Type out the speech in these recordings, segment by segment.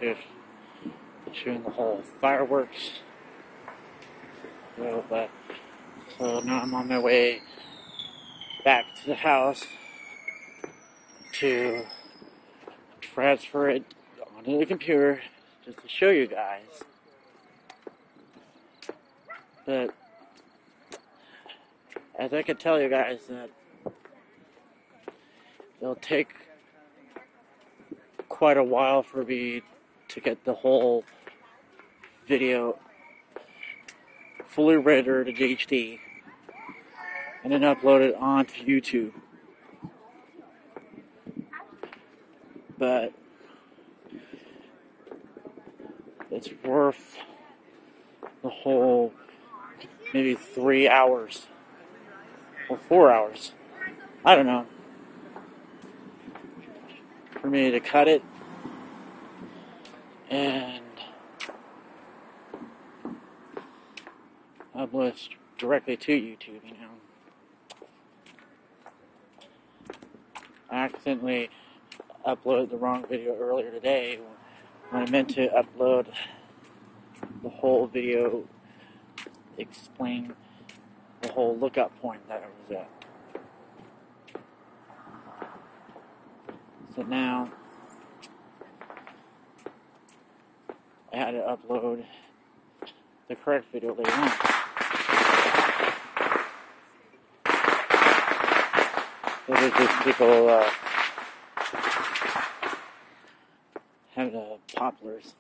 to shooting the whole fireworks. So now I'm on my way back to the house to transfer it onto the computer just to show you guys. But as I can tell you guys that it'll take quite a while for me to get the whole video fully rendered in HD and then upload it onto YouTube. But it's worth the whole maybe 3 hours or 4 hours. I don't know. For me to cut it and upload it directly to YouTube, you know. I accidentally uploaded the wrong video earlier today when I meant to upload the whole video explaining the whole lookup point that I was at. So now I had to upload the correct video later on. Those are just people having poplars.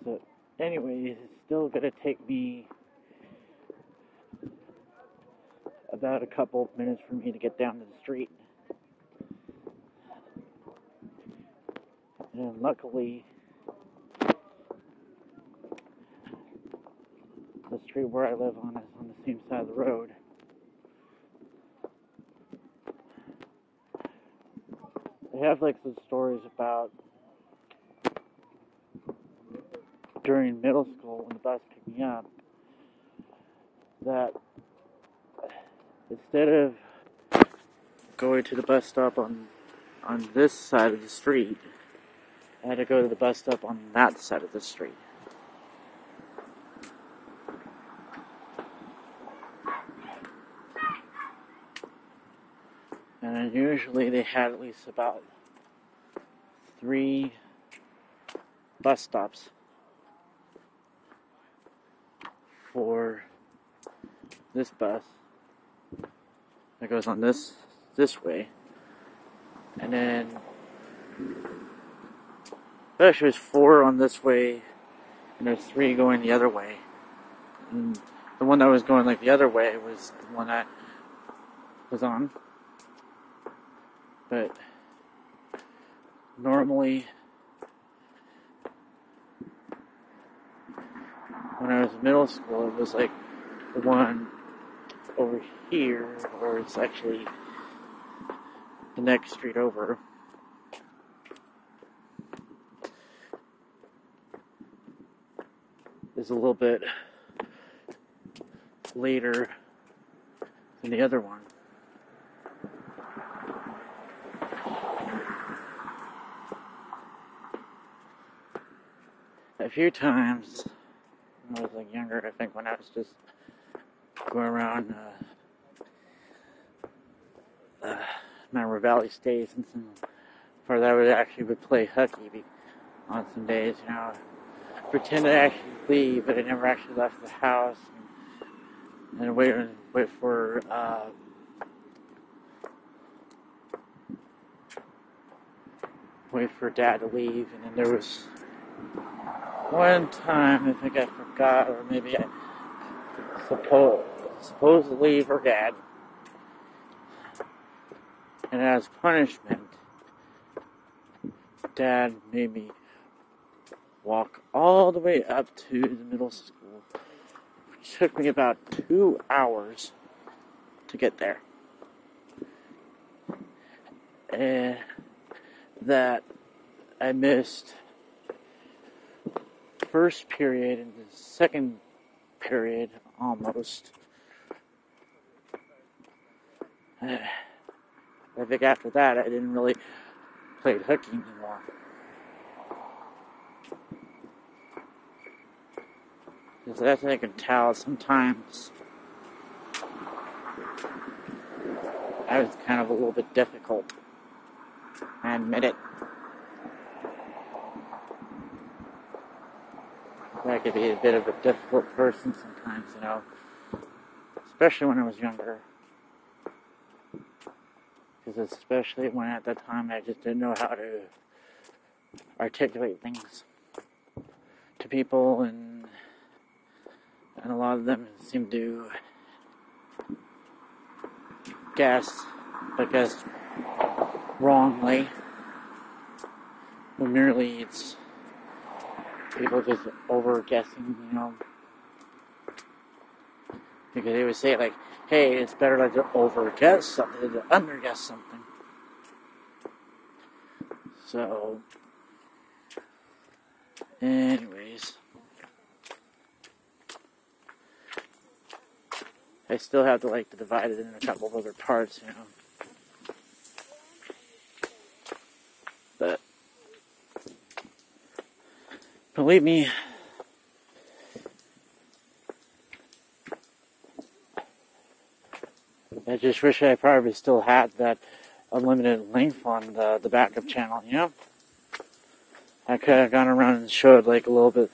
So anyways, it's still going to take me about a couple minutes for me to get down to the street. And luckily, the street where I live on is on the same side of the road. They have like some stories about during middle school when the bus picked me up that instead of going to the bus stop on this side of the street, I had to go to the bus stop on that side of the street. And usually they had at least about 3 bus stops for this bus that goes on this way, and then actually there's 4 on this way, and there's 3 going the other way. And the one that was going like the other way was the one that was on. But normally, when I was in middle school, it was like the one over here, where it's actually the next street over. Is a little bit later than the other one. A few times when I was like younger, I think when I was just going around Mountain Valley States and some part that I would actually play hooky on some days, you know. Pretend to actually leave, but I never actually left the house, and wait for Dad to leave. And then there was one time, I think I forgot, or maybe I supposedly forgot, and as punishment, Dad made me walk all the way up to the middle school, which took me about 2 hours to get there. And that I missed first period and the second period almost. I think after that I didn't really play hooky anymore. Because that's what I can tell sometimes I was kind of a little bit difficult. I admit it. I could be a bit of a difficult person sometimes, you know. Especially when I was younger. Because especially when at that time I just didn't know how to articulate things to people, and a lot of them seem to guess, but guess wrongly. Or merely it's people just over guessing, you know. Because they would say like, hey, it's better like to over guess something than to under guess something. So, anyways, I still have to like to divide it into a couple of other parts, you know. But believe me, I just wish I probably still had that unlimited length on the backup channel, you know? I could have gone around and showed like a little bit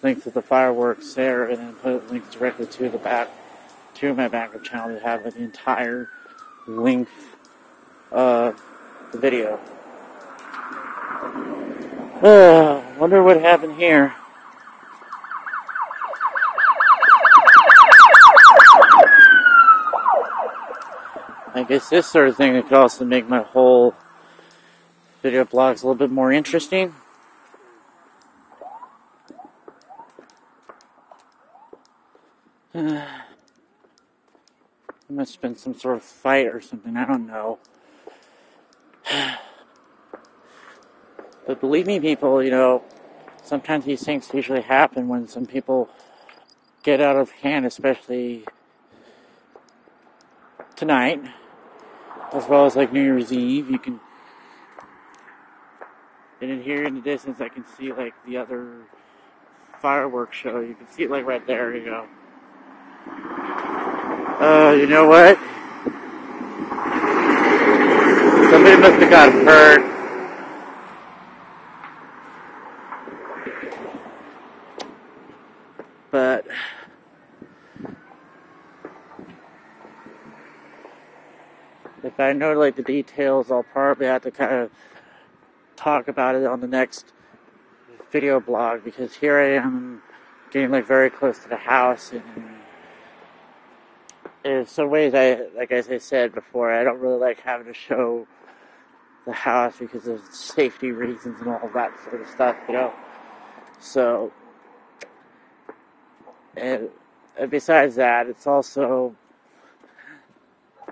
links to the fireworks there, and then put links directly to my backup channel to have like, the entire length of the video. Wonder what happened here. I guess this sort of thing could also make my whole video blogs a little bit more interesting. There must have been some sort of fight or something, I don't know. But believe me, people, you know, sometimes these things usually happen when some people get out of hand, especially tonight, as well as like New Year's Eve. You can, and in here in the distance, I can see like the other fireworks show. You can see it like right there. You go. You know what? Somebody must have got hurt. But if I know like the details, I'll probably have to kind of talk about it on the next video blog, because here I am getting like very close to the house, and in some ways, as I said before, I don't really like having to show the house because of safety reasons and all that sort of stuff, you know. So, and besides that, it's also,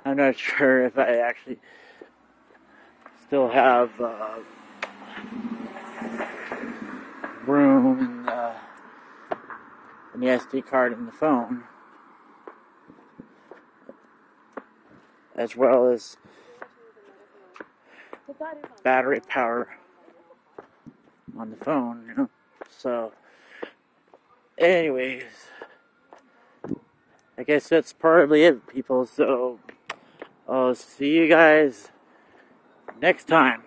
I'm not sure if I actually still have room in the SD card in the phone, as well as battery power on the phone, you know. So, anyways, I guess that's probably it, people. So, I'll see you guys next time.